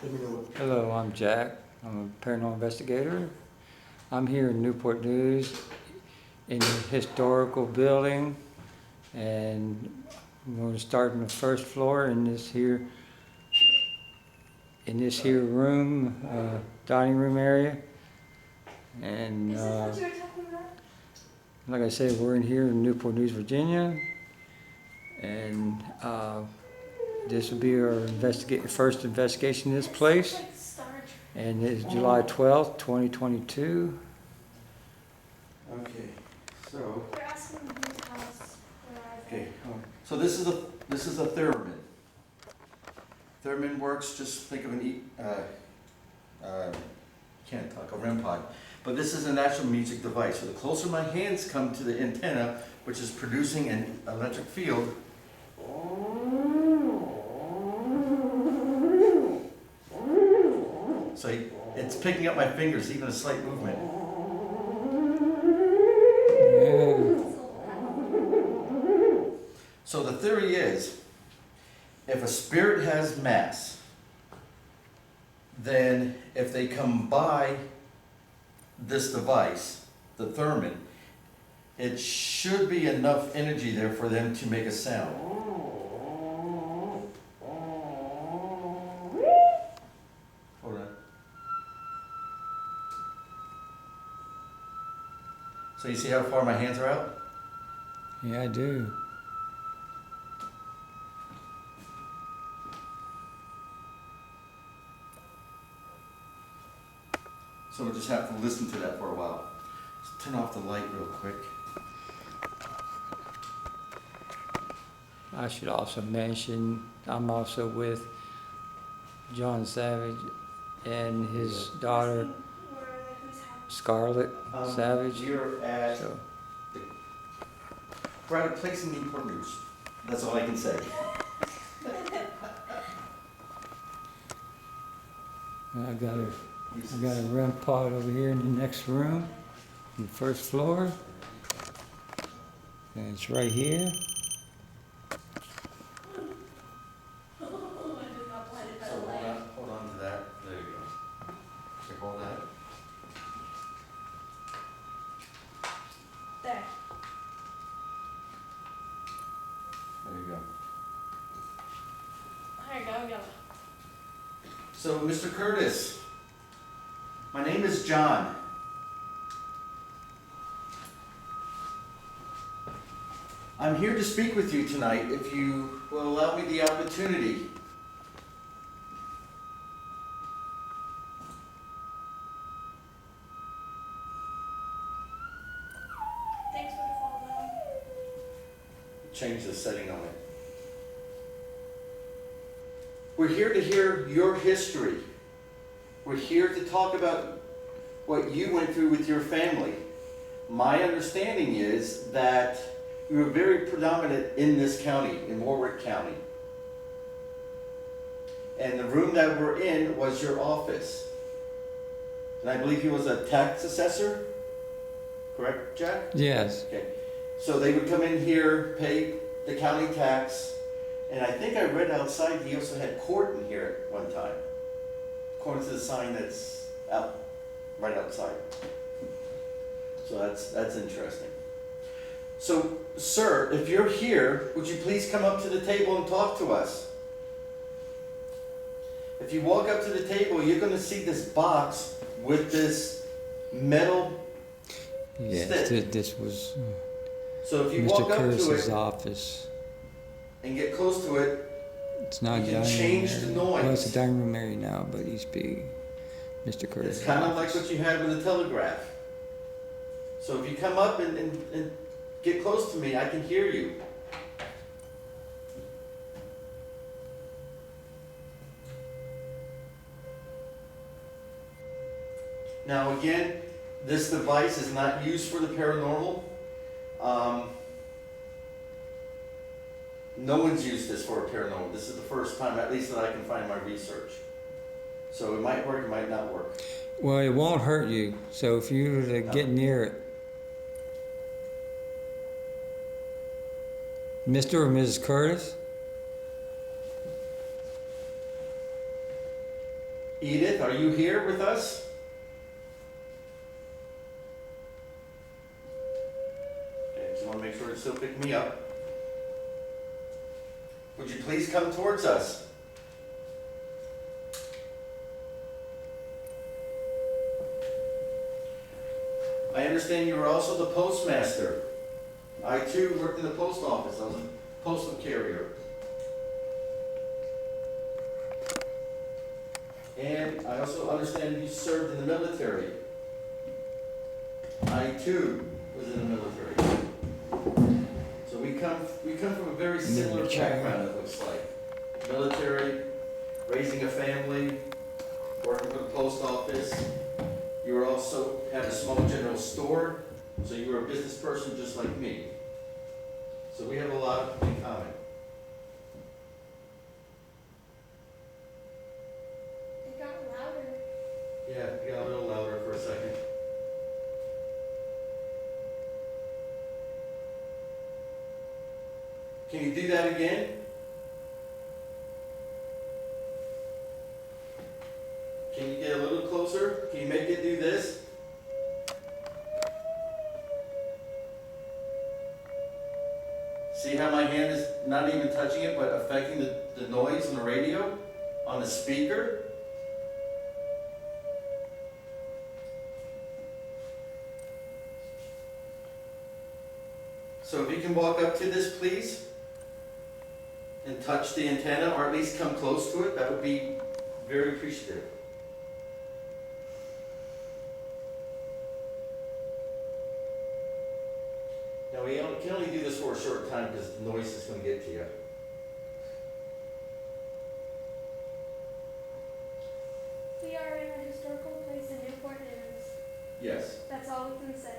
Let me know. Hello, I'm Jack. I'm a paranormal investigator. I'm here in Newport News in a historical building, and I'm going to start on the first floor in this here room, dining room area. And Is this what you were talking about? like I said, we're in here in Newport News, Virginia, and this will be our first investigation in this place. Like Star Trek. And it's July 12th, 2022. Okay, so, They're asking whose house where I okay, so this is a theremin. Theremin works, just think of can't talk, a Rem Pod. But this is an actual music device. So the closer my hands come to the antenna, which is producing an electric field, so it's picking up my fingers, even a slight movement. Yeah. So the theory is, if a spirit has mass, then if they come by this device, the theremin, it should be enough energy there for them to make a sound. Hold on. So you see how far my hands are out? Yeah, I do. So we'll just have to listen to that for a while. Let's turn off the light real quick. I should also mention, I'm also with John Savage and his daughter, where are they? Whose house? Scarlet Savage. You're at, So, we're at a place in Newport News. That's all I can say. I got a Rem Pod over here in the next room, on the first floor. And it's right here. I did not blind it by So the light. hold on to that. There you go. Okay, hold that. There. There you go. There you go, go. So, Mr. Curtis, my name is John. I'm here to speak with you tonight if you will allow me the opportunity. Thanks for the fall down. Change the setting on it. We're here to hear your history. We're here to talk about what you went through with your family. My understanding is that you were very predominant in this county, in Warwick County. And the room that we're in was your office. And I believe he was a tax assessor, correct, Jack? Yes. Okay, so they would come in here, pay the county tax, and I think I read outside he also had court in here at one time, according to the sign that's out, right outside. So that's interesting. So, sir, if you're here, would you please come up to the table and talk to us? If you walk up to the table, you're going to see this box with this metal. Yes, Stick. this was So if you walk Mr. up to Curtis's it office. and get close to it, It's not You a can dining change room the area. noise. Well, it's a dining room area now, but it used to be Mr. Curtis's it's kind of like office. what you had with the telegraph. So if you come up and get close to me, I can hear you. Now again, this device is not used for the paranormal. No one's used this for a paranormal. This is the first time, at least that I can find in my research. So it might work, it might not work. Well, it won't hurt you. So if you were to get near it, Mr. or Mrs. Curtis? Edith, are you here with us? Okay, just want to make sure it's still picking me up. Would you please come towards us? I understand you were also the postmaster. I too worked in the post office. I was a postal carrier. And I also understand you served in the military. I too was in the military. So we come from a very similar background, it looks like. Military, raising a family, working for the post office. You were also had a small general store, so you were a business person just like me. So we have a lot in common. It got louder. Yeah, it got a little louder for a second. Can you do that again? Can you get a little closer? Can you make it do this? See how my hand is not even touching it, but affecting the noise on the radio, on the speaker? So if you can walk up to this, please, and touch the antenna, or at least come close to it, that would be very appreciative. Now we can only do this for a short time because the noise is going to get to you. We are in a historical place in Newport News. Yes. That's all we can say.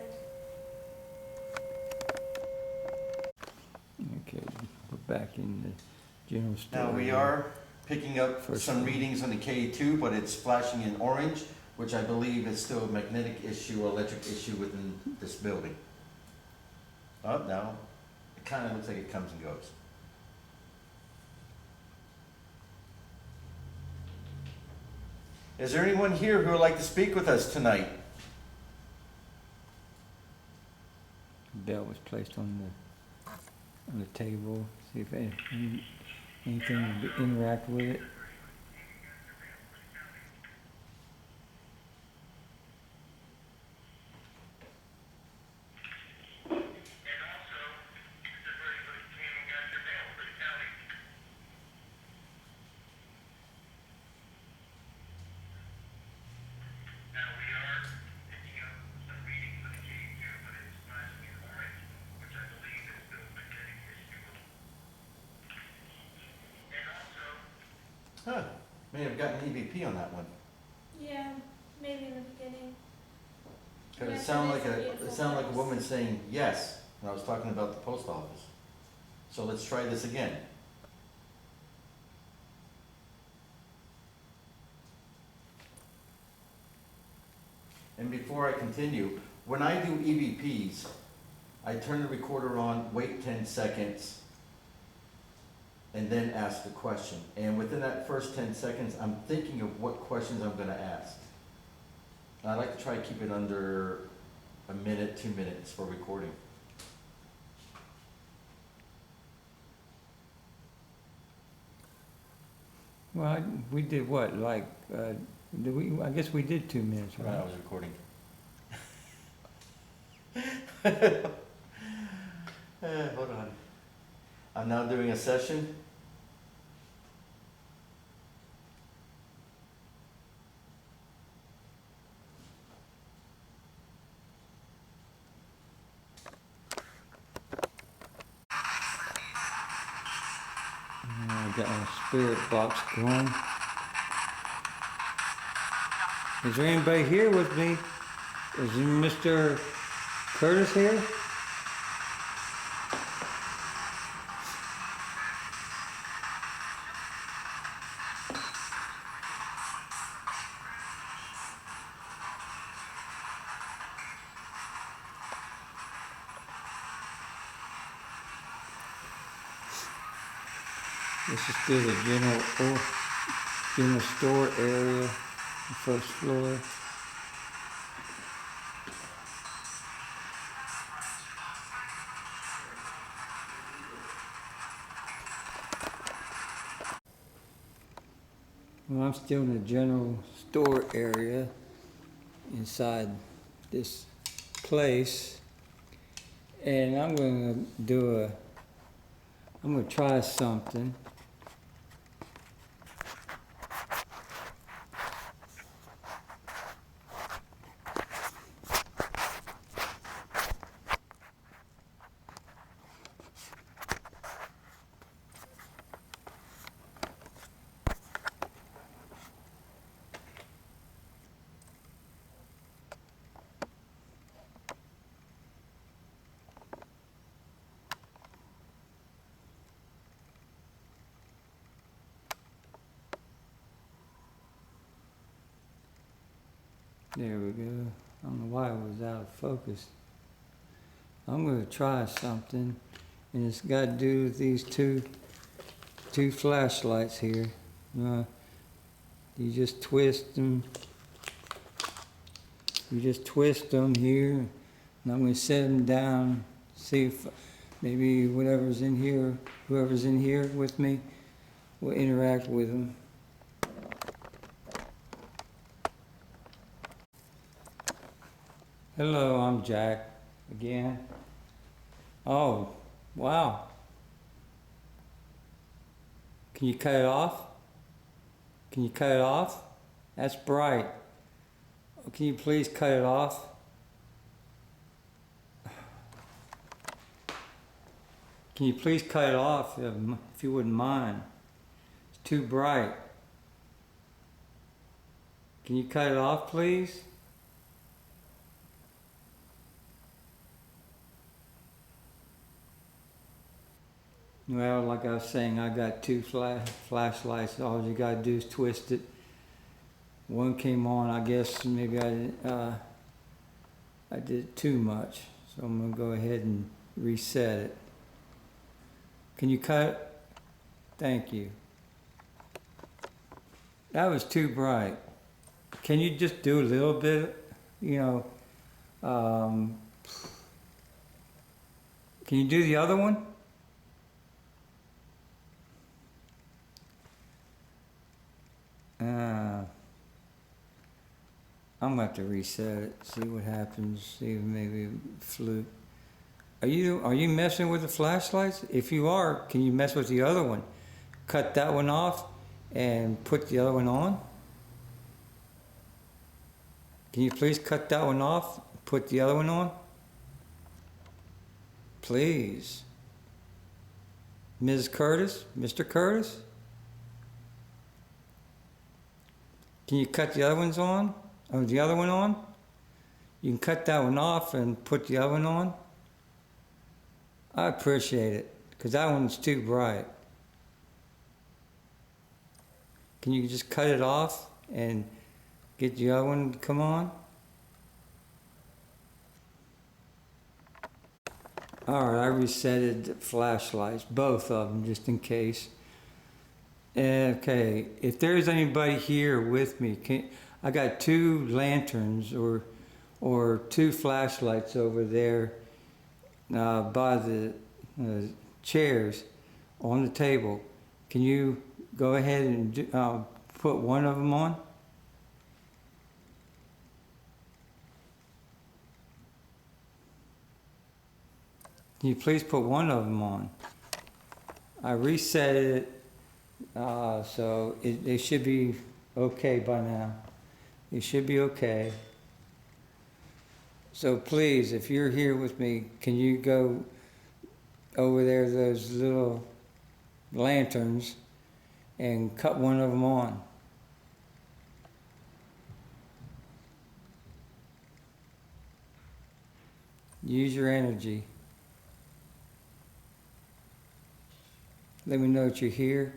Okay, we're back in the general store. Now we are picking up First some one. readings on the K-II, but it's flashing in orange, which I believe is still a magnetic issue or electric issue within this building. Oh, no. It kind of looks like it comes and goes. Is there anyone here who would like to speak with us tonight? Bell was placed on the table. See if anything would interact with it. Huh, may have gotten EVP on that one. Yeah, maybe in the beginning. Cause Yeah, it sounded it's like a a beautiful place. woman saying yes, when I was talking about the post office. So let's try this again. And before I continue, when I do EVPs, I turn the recorder on, wait 10 seconds, and then ask the question. And within that first 10 seconds, I'm thinking of what questions I'm gonna ask. And I like to try to keep it under a minute, 2 minutes for recording. Well, we did what? Like, I guess we did 2 minutes, When I right? was recording. Hold on. I'm now doing a session. I got my spirit box going. Is there anybody here with me? Is Mr. Curtis here? This is still the general in a store area, the first floor. Well, I'm still in the general store area inside this place, and I'm gonna try something. There we go. I don't know why it was out of focus. I'm going to try something, and it's got to do with these two flashlights here. You just twist them. You just twist them here, and I'm going to set them down. See if maybe whoever's in here with me, will interact with them. Hello, I'm Jack again. Oh, wow. Can you cut it off? Can you cut it off? That's bright. Can you please cut it off? Can you please cut it off if you wouldn't mind? It's too bright. Can you cut it off, please? Well, like I was saying, I got two flashlights. All you gotta do is twist it. One came on. I guess maybe I did too much, so I'm gonna go ahead and reset it. Can you cut it? Thank you. That was too bright. Can you just do a little bit? Can you do the other one? I'm gonna have to reset it, see what happens, see if maybe fluke. Are you messing with the flashlights? If you are, can you mess with the other one? Cut that one off and put the other one on? Can you please cut that one off, put the other one on? Please. Ms. Curtis, Mr. Curtis? Can you cut the other ones on? Or the other one on? You can cut that one off and put the other one on? I appreciate it, because that one's too bright. Can you just cut it off and get the other one to come on? Alright, I resetted the flashlights, both of them, just in case. Okay, if there's anybody here with me, I got two lanterns or two flashlights over there by the chairs on the table. Can you go ahead and put one of them on? Can you please put one of them on? I reset it, so it should be okay by now. It should be okay. So please, if you're here with me, can you go over there, those little lanterns, and cut one of them on? Use your energy. Let me know that you're here.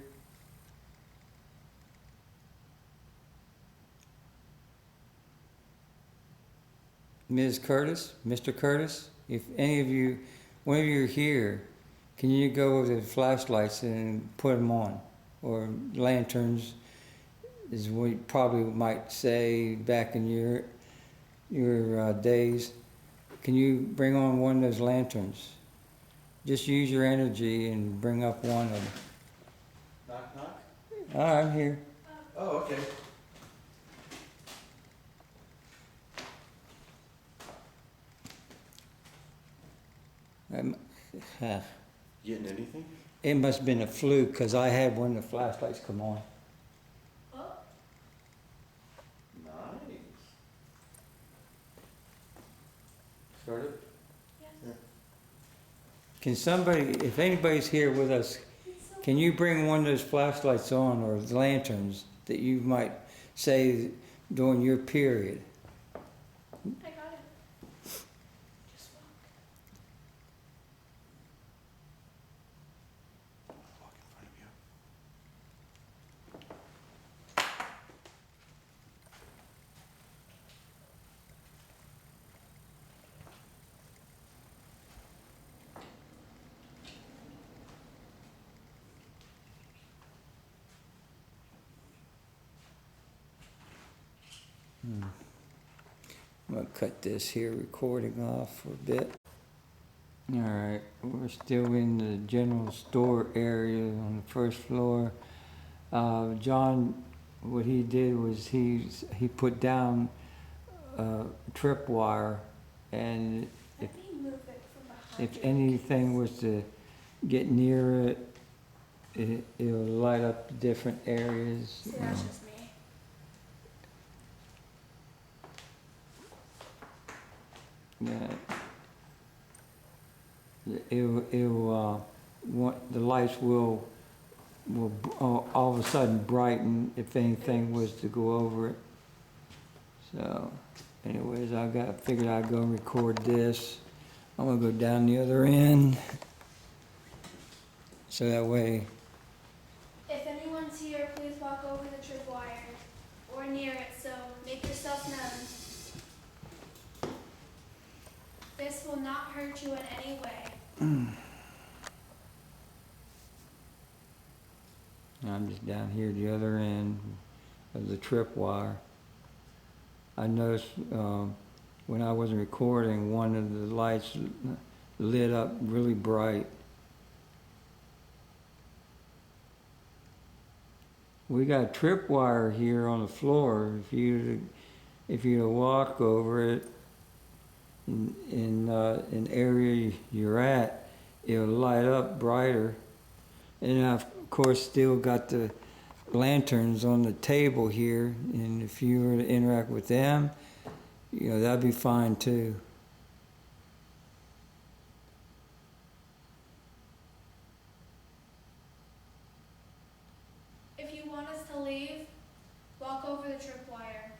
Ms. Curtis, Mr. Curtis, if any of you, one of you are here, can you go over the flashlights and put them on? Or lanterns, is what you probably might say back in your days. Can you bring on one of those lanterns? Just use your energy and bring up one of them. Knock, knock. I'm here. Oh, okay. Uh, Getting anything? It must have been a fluke because I had one of the flashlights come on. Oh, Nice. Started? yes. Can somebody, if anybody's here with us, It's so can you bring one of those flashlights on or lanterns that you might say during your period? I got it. Just walk. Walk in front of you. I'm gonna cut this here recording off for a bit. All right, we're still in the general store area on the first floor. John, what he did was he put down tripwire, and Let me move it from behind if you. anything was to get near it, it'll light up different areas. See, that's just me. Yeah. The lights will all of a sudden brighten if anything was to go over it. So, anyways, figured I'd go and record this. I'm gonna go down the other end. So that way, If anyone's here, please walk over the tripwire or near it, so make yourself known. This will not hurt you in any way. I'm just down here the other end of the tripwire. I noticed when I wasn't recording, one of the lights lit up really bright. We got tripwire here on the floor. If you walk over it in an area you're at, it'll light up brighter. And I've of course still got the lanterns on the table here, and if you were to interact with them, that'd be fine too. If you want us to leave, walk over the tripwire.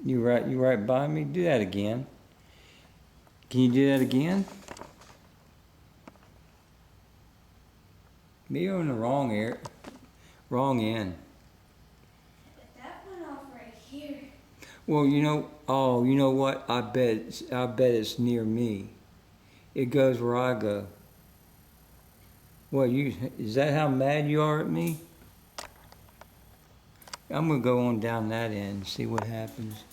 You right by me? Do that again. Can you do that again? Maybe you're on the wrong end. But that went off right here. Well, you know what? I bet it's near me. It goes where I go. What, is that how mad you are at me? I'm gonna go on down that end and see what happens.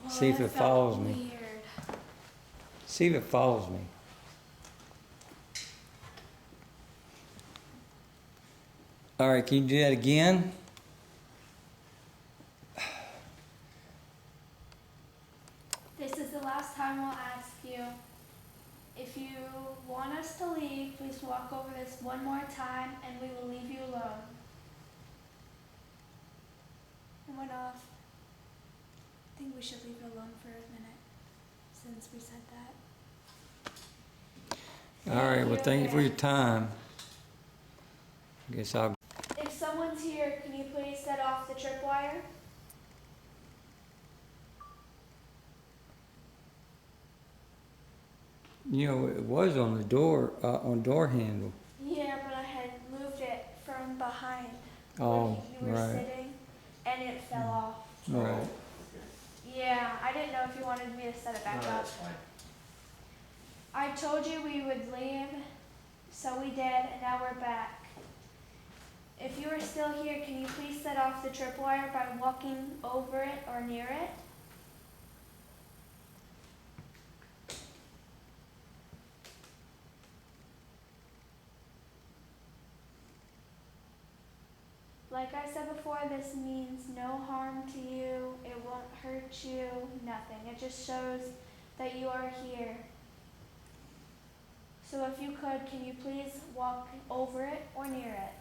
Oh, See if that it felt follows me. Weird. See if it follows me. All right, can you do that again? This is the last time we'll ask you. If you want us to leave, please walk over this one more time and we will leave you alone. It went off. I think we should leave it alone for a minute since we said that. All right, well, thank you for your time. I guess I'll. If someone's here, can you please set off the tripwire? It was on the door, on door handle. Yeah, but I had moved it from behind Oh, where you were right. sitting and it fell off. Right. Yeah, I didn't know if you wanted me to set it back No, up. that's fine. I told you we would leave, so we did, and now we're back. If you are still here, can you please set off the tripwire by walking over it or near it? Like I said before, this means no harm to you, it won't hurt you, nothing. It just shows that you are here. So if you could, can you please walk over it or near it?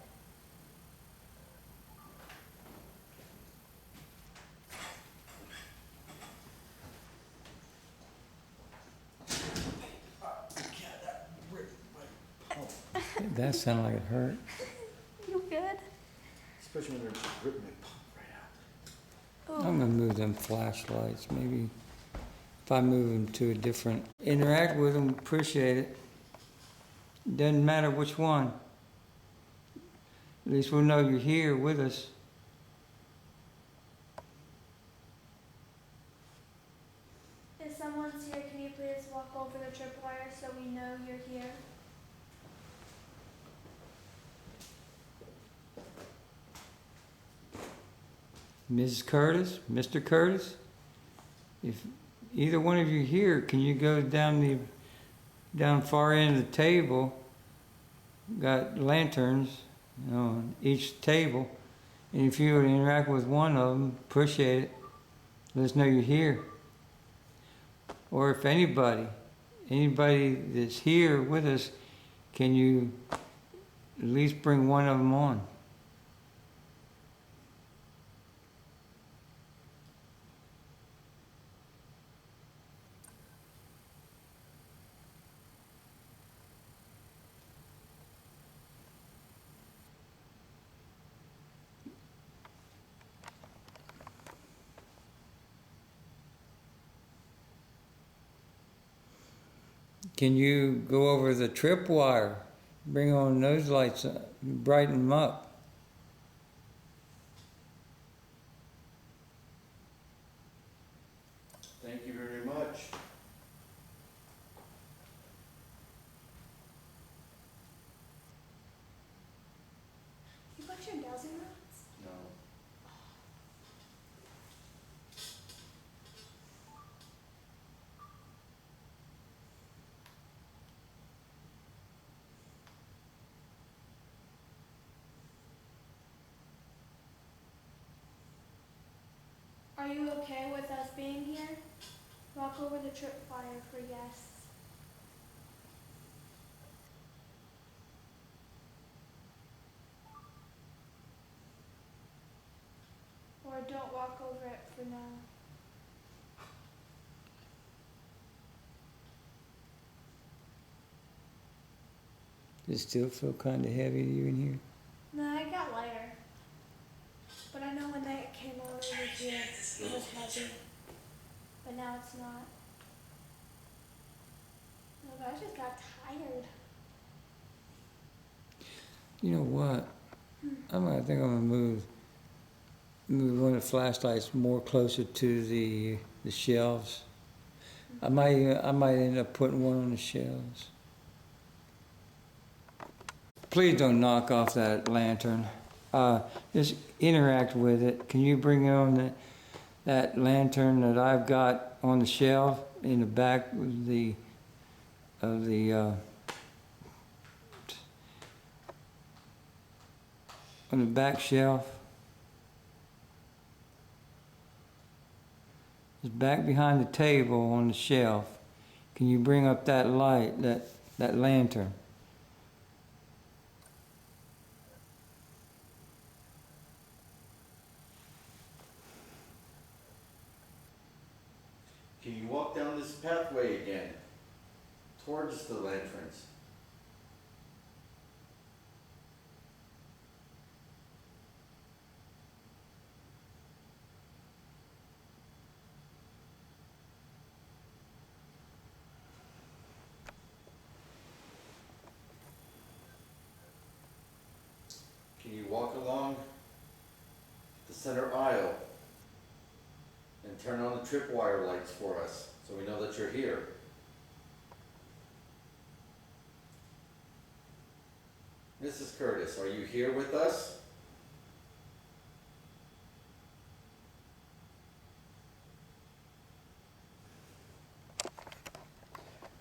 That sounded like it hurt. You good? Especially when they're just ripping my pump right out. Oh. I'm gonna move them flashlights. Maybe if I move them to a different, interact with them, appreciate it. Doesn't matter which one. At least we'll know you're here with us. If someone's here, can you please walk over the tripwire so we know you're here? Mrs. Curtis, Mr. Curtis, if either one of you here, can you go down far end of the table? Got lanterns, on each table, and if you would interact with one of them, appreciate it. Let us know you're here. Or if anybody that's here with us, can you at least bring one of them on? Can you go over the tripwire, bring on those lights, brighten them up? Thank you very much. You got your nails in rods? No. Are you okay with us being here? Walk over the tripwire for yes. Or don't walk over it for now. Does it still feel kind of heavy to you in here? No, it got lighter. But I know when that came over here, it was heavy. But now it's not. No, but I just got tired. You know what? I think I'm gonna move one of the flashlights more closer to the shelves. I might end up putting one on the shelves. Please don't knock off that lantern. Just interact with it. Can you bring on that lantern that I've got on the shelf in the back of the on the back shelf? It's back behind the table on the shelf. Can you bring up that light, that lantern? Can you walk down this pathway again, towards the lanterns? Can you walk along the center aisle and turn on the tripwire lights for us so we know that you're here? Mrs. Curtis, are you here with us?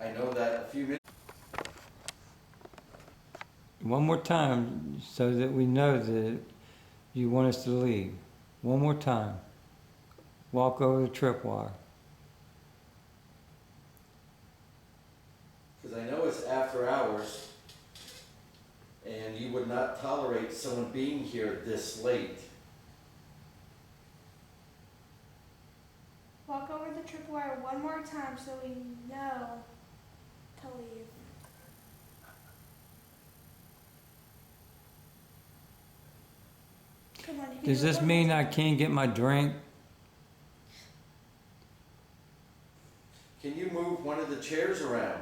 I know that a few minutes. One more time, so that we know that you want us to leave. One more time. Walk over the tripwire. Because I know it's after hours, and you would not tolerate someone being here this late. Walk over the tripwire one more time so we know to leave. Come on, you can Does do it this one mean more I time. can't get my drink? Can you move one of the chairs around?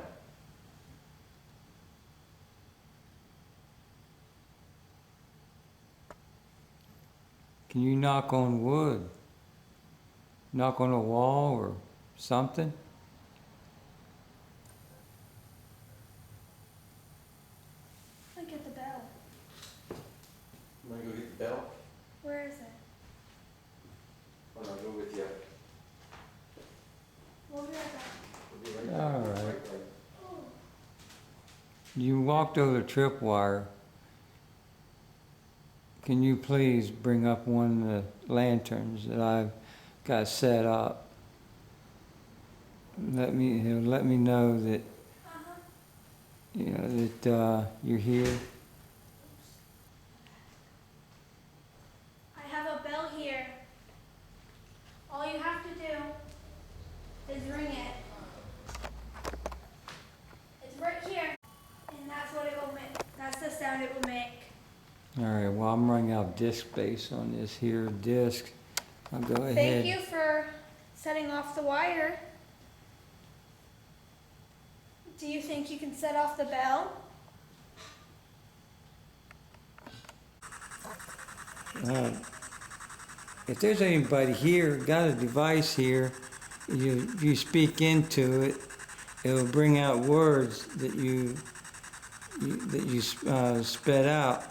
Can you knock on wood? Knock on a wall or something? Look at the bell. I'm gonna go get the bell. Where is it? Hold on, I'll go with you. We'll be right back. We'll be right back. All right. You walked over the tripwire. Can you please bring up one of the lanterns that I've got set up? Let me know that you're here. I have a bell here. All you have to do is ring it. It's right here. And that's what it will make. That's the sound it will make. All right, well, I'm running out of disk space on this here disk. I'll go ahead. Thank you for setting off the wire. Do you think you can set off the bell? If there's anybody here, got a device here, you speak into it, it'll bring out words that you spit out.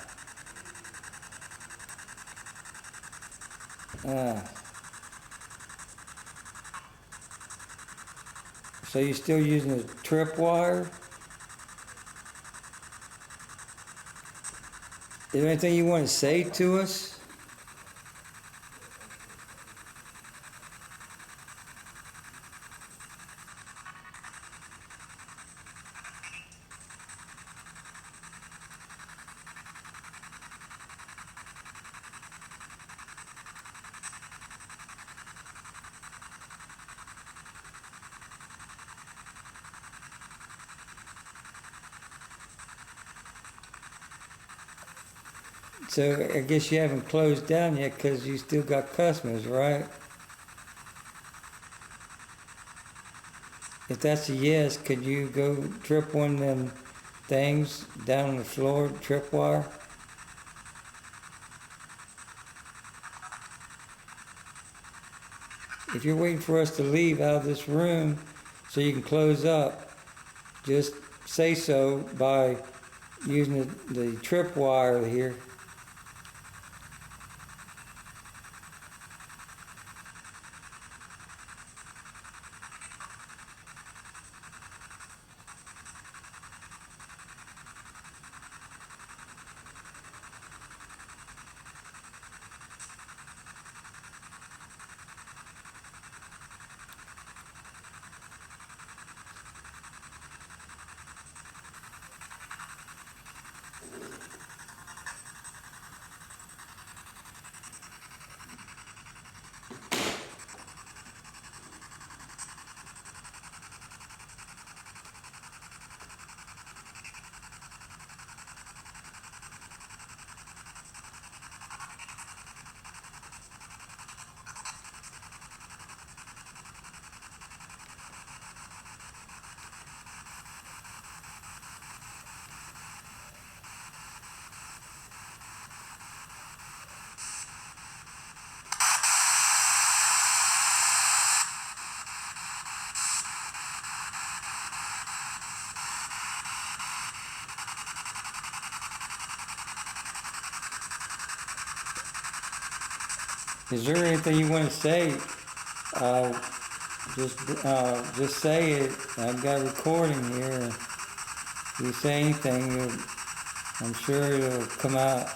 So you're still using a tripwire? Is there anything you want to say to us? So I guess you haven't closed down yet because you still got customers, right? If that's a yes, could you go trip one of them things down on the floor, tripwire? If you're waiting for us to leave out of this room so you can close up, just say so by using the tripwire here. Is there anything you want to say? Just say it. I've got a recording here. If you say anything, I'm sure it'll come out.